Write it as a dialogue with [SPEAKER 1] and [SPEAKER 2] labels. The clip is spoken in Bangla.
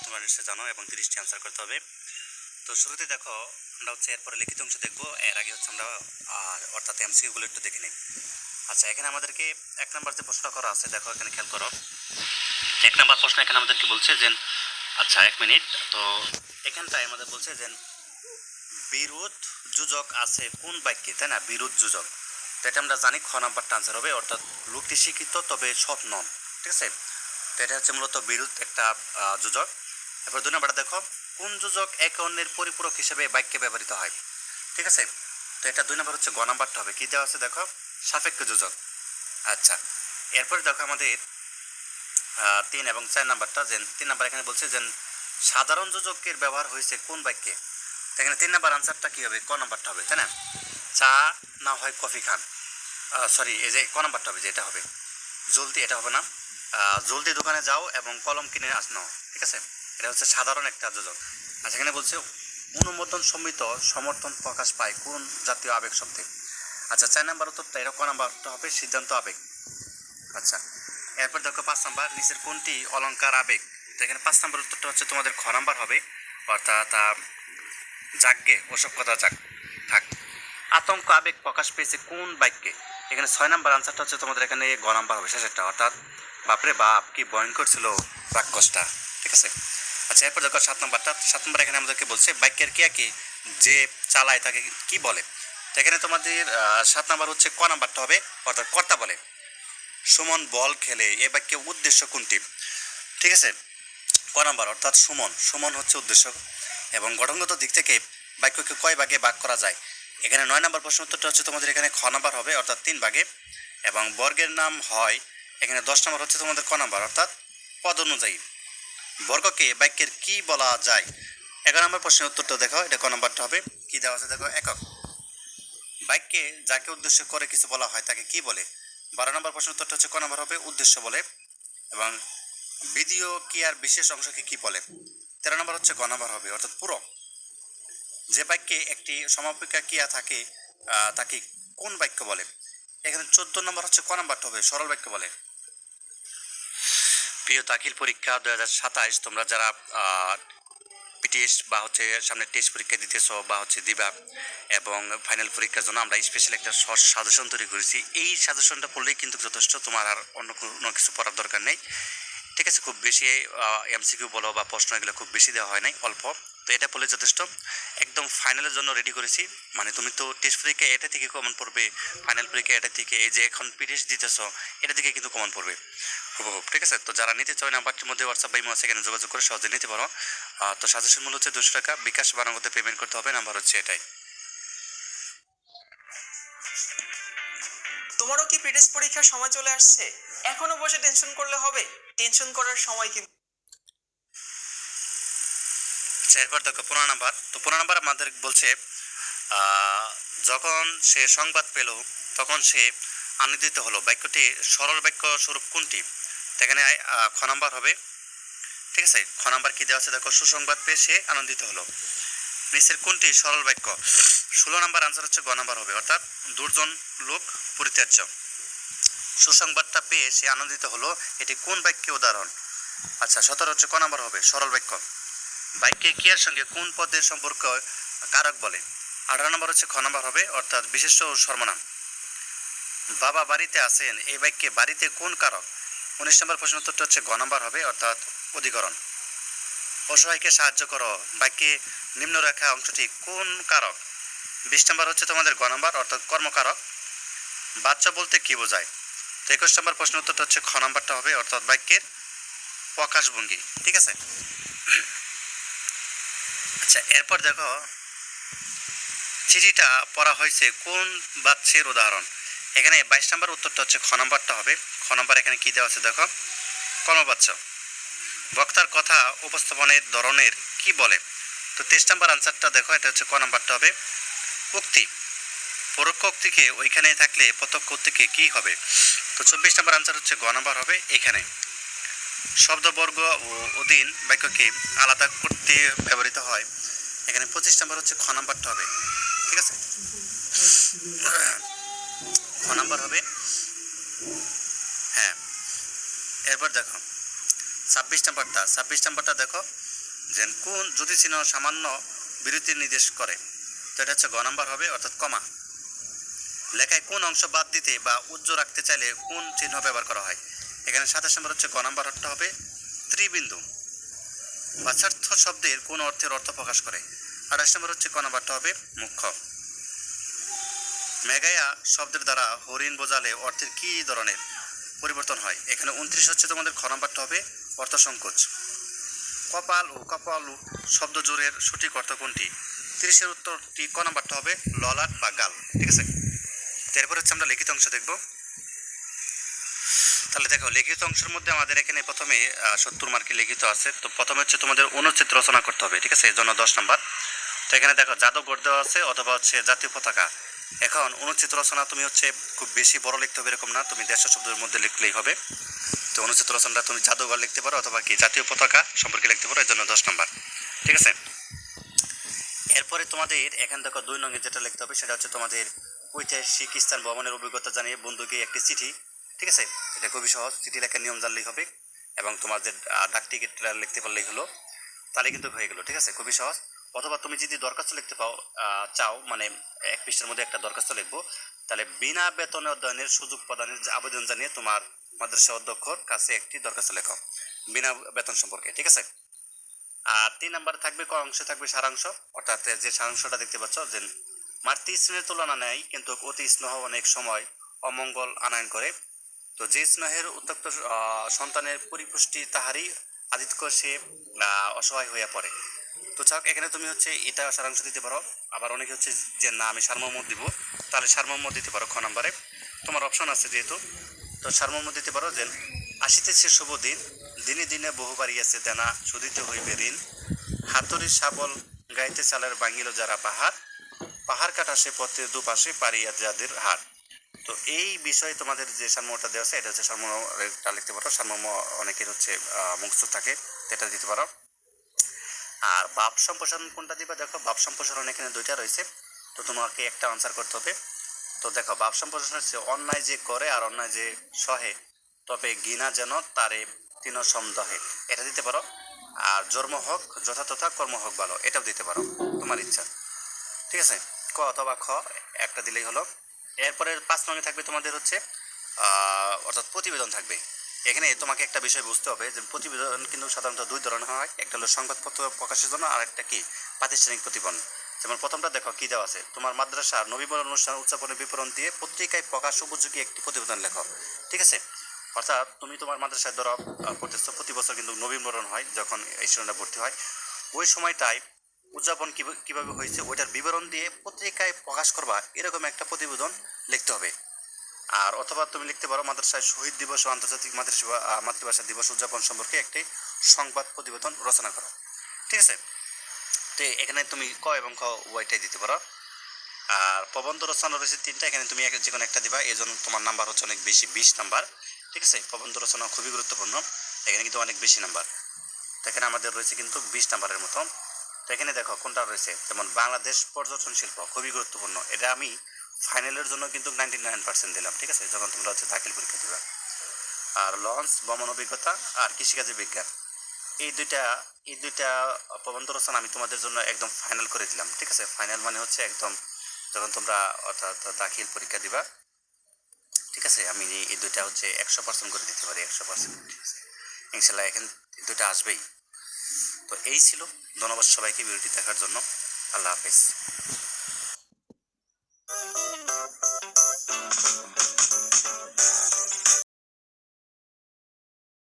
[SPEAKER 1] তোমরা নিশ্চয়ই জানো, এবং 30টি আনসার করতে হবে। তো শুরুতে দেখো আমরা হচ্ছে এরপরে লিখিত অংশ দেখবো, এর আগে হচ্ছে আমরা অর্থাৎ এমসিকিউগুলো একটু দেখে নিই। আচ্ছা, এখানে আমাদেরকে 1 নম্বর যে প্রশ্ন করা আছে, দেখো এখানে খেয়াল করো। 1 নম্বর প্রশ্ন এখানে আমাদেরকে বলছে যে, আচ্ছা 1 মিনিট, তো এখানটায় আমাদের বলছে যে বিরোধ যোজক আছে কোন বাক্যে, তাই না? বিরোধ যোজক, তো এটা আমরা জানি খ নাম্বারটা আনসার হবে, অর্থাৎ লোকটি শিক্ষিত তবে সৎ নন। ঠিক আছে, তো এটা হচ্ছে মূলত বিরোধ একটা যোজক। এরপর 2 নম্বরটা দেখো, কোন যোজক একে অন্যের পরিপূরক হিসেবে বাক্যে ব্যবহৃত হয়। ঠিক আছে, তো এটা 2 নম্বর হচ্ছে গ নাম্বারটা হবে। কি দেওয়া আছে দেখো, সাপেক্ষ যোজক। আচ্ছা, এরপরে দেখো আমাদের 3 এবং 4 নাম্বারটা, যে 3 নাম্বার এখানে বলছে যে সাধারণ যোজকের ব্যবহার হয়েছে কোন বাক্যে। এখানে 3 নাম্বার আনসারটা কি হবে, ক নাম্বারটা হবে, তাই না? চা না হয় কফি খান, সরি এই যে ক নাম্বারটা হবে, যেটা হবে জলদি, এটা হবে না, জলদি দোকানে যাও এবং কলম কিনে নাও। ঠিক আছে, এটা হচ্ছে সাধারণ একটা যোজক। আচ্ছা, এখানে বলছে অনুমোদন সমিত সমর্থন প্রকাশ পায় কোন জাতীয় আবেগ শব্দে। আচ্ছা, 4 নাম্বার উত্তরটা, এটা ক নাম্বারটা হবে সিদ্ধান্ত আবেগ। আচ্ছা, এরপর দেখো 5 নাম্বার, নিচের কোনটি অলংকার আবেগ। তো এখানে 5 নাম্বার উত্তরটা হচ্ছে তোমাদের খ নাম্বার হবে, অর্থাৎ যাগ্যে ওসব কথা যাক থাক। আতঙ্ক আবেগ প্রকাশ পেয়েছে কোন বাক্যে। এখানে 6 নাম্বার আনসারটা হচ্ছে তোমাদের এখানে গ নাম্বার হবে, শেষেরটা, অর্থাৎ বাপরে বাপ কি ভয়ঙ্কর ছিল রাক্ষসটা। ঠিক আছে, আচ্ছা এরপর দেখো 7 নাম্বারটা। 7 নাম্বার এখানে আমাদেরকে বলছে বাক্যের ক্রিয়াকে যে চালায় তাকে কি বলে। তো এখানে তোমাদের 7 নাম্বার হচ্ছে ক নাম্বারটা হবে, অর্থাৎ কর্তা বলে। সুমন বল খেলে, এ বাক্যের উদ্দেশ্য কোনটি। ঠিক আছে, ক নাম্বার, অর্থাৎ সুমন, সুমন হচ্ছে উদ্দেশ্য। এবং গঠনগত দিক থেকে বাক্যকে কয় ভাগে ভাগ করা যায়। এখানে 9 নম্বর প্রশ্ন উত্তরটা হচ্ছে তোমাদের এখানে খ নাম্বার হবে, অর্থাৎ 3 ভাগে। এবং বর্গের নাম হয়, এখানে 10 নম্বর হচ্ছে তোমাদের ক নাম্বার, অর্থাৎ পদ অনুযায়ী। বর্গকে বাক্যের কি বলা যায়। 11 নম্বর প্রশ্নের উত্তরটা দেখো, এটা ক নাম্বারটা হবে। কি দেওয়া আছে দেখো, একক। বাক্যে যাকে উদ্দেশ্য করে কিছু বলা হয় তাকে কি বলে। 12 নম্বর প্রশ্নের উত্তরটা হচ্ছে ক নাম্বার হবে, উদ্দেশ্য বলে। এবং বিধিও ক্রিয়ার বিশেষ অংশকে কি বলে। 13 নম্বর হচ্ছে ক নাম্বার হবে, অর্থাৎ পূরক। যে বাক্যে একটি সমাপিকা ক্রিয়া থাকে তাকে কোন বাক্য বলে। এখানে 14 নম্বর হচ্ছে ক নাম্বারটা হবে, সরল বাক্য বলে। প্রিয় দাখিল পরীক্ষা 2027, তোমরা যারা পিটিএস বা হচ্ছে সামনে টেস্ট পরীক্ষা দিতেছো বা হচ্ছে দিবা, এবং ফাইনাল পরীক্ষার জন্য আমরা স্পেশাল একটা শর্ট সাজেশন তৈরি করেছি। এই সাজেশনটা পড়লেই কিন্তু যথেষ্ট, তোমার আর অন্য কোনো কিছু পড়ার দরকার নেই। ঠিক আছে, খুব বেশি এমসিকিউ বলো বা প্রশ্ন এগুলো খুব বেশি দেওয়া হয় নাই, অল্প। তো এটা পড়লে যথেষ্ট, একদম ফাইনালের জন্য রেডি করেছি। মানে তুমি তো টেস্ট পরীক্ষা এটা থেকে কমন পড়বে, ফাইনাল পরীক্ষা এটা থেকে, এই যে এখন পিডিএস দিতেছ এটা থেকে কিন্তু কমন পড়বে হুবহুব। ঠিক আছে, তো যারা নিতে চায় নাম্বারটির মধ্যে হোয়াটসঅ্যাপ বা ইমো আছে, এখানে যোগাযোগ করে সহজে নিতে পারো। তো সাজেশন মূল্য হচ্ছে 200 টাকা, বিকাশ বা নগদে পেমেন্ট করতে হবে, নাম্বার হচ্ছে এটাই।
[SPEAKER 2] তোমারও কি পিটিএস পরীক্ষার সময় চলে আসছে? এখনো বসে টেনশন করলে হবে? টেনশন করার সময় কিন্তু।
[SPEAKER 1] এরপর দেখো 15 নাম্বার। তো 15 নাম্বার আমাদের বলছে যখন সে সংবাদ পেল তখন সে আনন্দিত হলো, বাক্যটি সরল বাক্য স্বরূপ কোনটি। এখানে খ নাম্বার হবে। ঠিক আছে, খ নাম্বার কি দেওয়া আছে দেখো, সুসংবাদ পেয়ে সে আনন্দিত হলো। নিচের কোনটি সরল বাক্য। 16 নাম্বার আনসার হচ্ছে গ নাম্বার হবে, অর্থাৎ দুর্জন লোক পরিত্যাজ্য। সুসংবাদটা পেয়ে সে আনন্দিত হলো, এটি কোন বাক্যের উদাহরণ। আচ্ছা, 17 হচ্ছে ক নাম্বার হবে, সরল বাক্য। বাক্যে ক্রিয়ার সঙ্গে কোন পদের সম্পর্ক কারক বলে। 18 নম্বর হচ্ছে খ নাম্বার হবে, অর্থাৎ বিশেষ্য ও সর্বনাম। বাবা বাড়িতে আছেন, এই বাক্যে বাড়িতে কোন কারক। 19 নম্বর প্রশ্ন উত্তরটা হচ্ছে গ নাম্বার হবে, অর্থাৎ অধিকরণ। অসহায়কে সাহায্য করো, বাক্যে নিম্নরেখা অংশটি কোন কারক। 20 নম্বর হচ্ছে তোমাদের গ নাম্বার, অর্থাৎ কর্মকারক। বাচ্চা বলতে কি বোঝায়। তো 21 নম্বর প্রশ্ন উত্তরটা হচ্ছে খ নাম্বারটা হবে, অর্থাৎ বাক্যের প্রকাশভঙ্গি। ঠিক আছে, আচ্ছা এরপর দেখো চিঠিটা পড়া হয়েছে কোন বাচ্চের উদাহরণ। এখানে 22 নম্বর উত্তরটা হচ্ছে খ নাম্বারটা হবে। খ নাম্বার এখানে কি দেওয়া আছে দেখো, কর্মবাচ্য। বক্তার কথা উপস্থাপনের ধরনের কি বলে। তো 23 নম্বর আনসারটা দেখো, এটা হচ্ছে ক নাম্বারটা হবে, উক্তি। পরোক্ষ উক্তিকে ওইখানে থাকলে প্রত্যক্ষ উক্তিকে কি হবে। তো 24 নম্বর আনসার হচ্ছে গ নাম্বার হবে এখানে। শব্দবর্গ ও অধীন বাক্যকে আলাদা করতে ব্যবহৃত হয়। এখানে 25 নম্বর হচ্ছে খ নাম্বারটা হবে। ঠিক আছে, খ নাম্বার হবে। হ্যাঁ, এরপর দেখো 26 নাম্বারটা দেখো, যে কোন যদি চিহ্ন সামান্য বিরতি নির্দেশ করে, তো এটা হচ্ছে গ নাম্বার হবে, অর্থাৎ কমা। লেখায় কোন অংশ বাদ দিতে বা উজ্জ্ব রাখতে চাইলে কোন চিহ্ন ব্যবহার করা হয়, এখানে 27 নম্বর হচ্ছে গ নাম্বারটা হবে ত্রিবিন্দু। বাচ্যার্থ শব্দের কোন অর্থের অর্থ প্রকাশ করে, 28 নম্বর হচ্ছে ক নাম্বারটা হবে মুখ্য। মেঘায়া শব্দের দ্বারা হরিণ বোঝালে অর্থের কি ধরনের পরিবর্তন হয়, এখানে 29 হচ্ছে তোমাদের খ নাম্বারটা হবে অর্থ সংকোচ। কপাল ও কপালু শব্দ জোরের সঠিক অর্থ কোনটি, 30-এর উত্তরটি ক নাম্বারটা হবে ললাট বা গাল। ঠিক আছে, তারপর হচ্ছে আমরা লিখিত অংশ দেখব। তাহলে দেখো লিখিত অংশের মধ্যে আমাদের এখানে প্রথমে 70 মার্কের লিখিত আছে। তো প্রথমে হচ্ছে তোমাদের অনুচ্ছেদ রচনা করতে হবে, ঠিক আছে, এই জন্য 10 নাম্বার। তো এখানে দেখো জাদুঘর দেওয়া আছে অথবা হচ্ছে জাতীয় পতাকা। এখন অনুচ্ছেদ রচনা তুমি হচ্ছে খুব বেশি বড় লিখতে হবে এরকম না, তুমি 150 শব্দের মধ্যে লিখলেই হবে। তো অনুচ্ছেদ রচনাটা তুমি জাদুঘর লিখতে পারো অথবা কি জাতীয় পতাকা সম্পর্কে লিখতে পারো, এই জন্য 10 নাম্বার। ঠিক আছে, এরপরে তোমাদের এখান দেখো 2 নঙ্গে যেটা লিখতে হবে সেটা হচ্ছে তোমাদের ঐতিহাসিক স্থান ভ্রমণের অভিজ্ঞতা জানিয়ে বন্ধুকে একটি চিঠি। ঠিক আছে, এটা খুবই সহজ, চিঠি লেখার নিয়ম জানলেই হবে এবং তোমাদের ডাক টিকিট লিখতে পারলেই হলো, তাহলে কিন্তু হয়ে গেলো। ঠিক আছে, খুবই সহজ। অথবা তুমি যদি দরখাস্ত লিখতে চাও, মানে 1 পৃষ্ঠার মধ্যে একটা দরখাস্ত লিখবো, তাহলে বিনা বেতনে অধ্যয়নের সুযোগ প্রদানের যে আবেদন জানিয়ে তোমার মাদ্রাসা অধ্যক্ষর কাছে একটি দরখাস্ত লেখো বিনা বেতন সম্পর্কে। ঠিক আছে, আর 3 নাম্বারে থাকবে ক অংশে থাকবে সারাংশ, অর্থাৎ যে সারাংশটা দেখতে পাচ্ছ যে মাতৃ স্নেহের তুলনা নেয় কিন্তু অতি স্নেহ অনেক সময় অমঙ্গল আনয়ন করে। তো যে স্নেহের উত্তপ্ত সন্তানের পরিপুষ্টি তাহারই আদিত্য সে অসহায় হইয়া পড়ে। তো চাক এখানে তুমি হচ্ছে এটা সারাংশ দিতে পারো। আবার অনেকে হচ্ছে যে না আমি সারমর্ম দিব, তাহলে সারমর্ম দিতে পারো খ নাম্বারে, তোমার অপশন আছে যেহেতু। তো সারমর্ম দিতে পারো যে আসিতেছে শুভ দিন, দিনে দিনে বহু বাড়িয়াছে দেনা শুধিতে হইবে ঋণ, হাতুড়ি শাবল গাইতে চালের ভাঙিল যারা পাহাড়, পাহাড় কাটা সে পথে দুপাশে পারিয়া যাদের হাট। তো এই বিষয়ে তোমাদের যে সারমর্মটা দেওয়া আছে এটা হচ্ছে সারমর্মটা লিখতে পারো। সারমর্ম অনেকের হচ্ছে মুখস্থ থাকে, এটা দিতে পারো। আর ভাব সম্প্রসারণ কোনটা দিবা, দেখো ভাব সম্প্রসারণ এখানে 2টা রয়েছে, তো তোমাকে একটা আনসার করতে হবে। তো দেখো ভাব সম্প্রসারণ হচ্ছে অন্যায় যে করে আর অন্যায় যে সহে, তবে ঘৃণা যেন তারে তিন সমদহে, এটা দিতে পারো। আর জন্ম হোক যথাযথা কর্ম হোক ভালো, এটাও দিতে পারো, তোমার ইচ্ছা। ঠিক আছে, ক অথবা খ একটা দিলেই হলো। এরপরে 5 নম্বরে থাকবে তোমাদের হচ্ছে অর্থাৎ প্রতিবেদন থাকবে। এখানে তোমাকে একটা বিষয় বুঝতে হবে যে প্রতিবেদন কিন্তু সাধারণত 2 ধরনের হয়, একটা হলো সংবাদপত্র প্রকাশের জন্য আর একটা কি প্রাতিষ্ঠানিক প্রতিবেদন। যেমন প্রথমটা দেখো কি দেওয়া আছে, তোমার মাদ্রাসার নবীবরণ অনুষ্ঠান উদযাপনের বিবরণ দিয়ে পত্রিকায় প্রকাশ উপযোগী একটি প্রতিবেদন লেখো। ঠিক আছে, অর্থাৎ তুমি তোমার মাদ্রাসায় ধরো পড়তেছো, প্রতি বছর কিন্তু নবীবরণ হয় যখন এই স্টুডেন্টরা ভর্তি হয়, ওই সময়টায় উদযাপন কিভাবে হয়েছে ওইটার বিবরণ দিয়ে পত্রিকায় প্রকাশ করবা, এরকম একটা প্রতিবেদন লিখতে হবে। আর অথবা তুমি লিখতে পারো মাদ্রাসায় শহীদ দিবস ও আন্তর্জাতিক মাতৃভাষা দিবস উদযাপন সম্পর্কে একটি সংবাদ প্রতিবেদন রচনা করো। ঠিক আছে, তো এখানে তুমি ক এবং খ ওয়াইটাই দিতে পারো। আর প্রবন্ধ রচনা রয়েছে 3টা, এখানে তুমি যে কোনো একটা দিবা, এই জন্য তোমার নাম্বার হচ্ছে অনেক বেশি, 20 নাম্বার। ঠিক আছে, প্রবন্ধ রচনা খুবই গুরুত্বপূর্ণ, এখানে কিন্তু অনেক বেশি নাম্বার। তো এখানে আমাদের রয়েছে কিন্তু 20 নাম্বারের মতো। তো এখানে দেখো কোনটা রয়েছে, যেমন বাংলাদেশ পর্যটন শিল্প খুবই গুরুত্বপূর্ণ, এটা আমি ফাইনালের জন্য কিন্তু 99% দিলাম। ঠিক আছে, যখন তোমরা হচ্ছে দাখিল পরীক্ষা দিবা। আর লঞ্চ ভ্রমণ অভিজ্ঞতা আর কৃষিকাজের বিজ্ঞান, এই দুইটা প্রবন্ধ রচনা আমি তোমাদের জন্য একদম ফাইনাল করে দিলাম। ঠিক আছে, ফাইনাল মানে হচ্ছে একদম যখন তোমরা অর্থাৎ দাখিল পরীক্ষা দিবা। ঠিক আছে, আমি এই দুইটা হচ্ছে 100% করে দিতে পারি, 100%। ঠিক আছে, ইনশাল্লাহ এখানে দুইটা আসবেই। তো এই ছিল, ধন্যবাদ সবাইকে ভিডিওটি দেখার জন্য। আল্লাহ হাফেজ।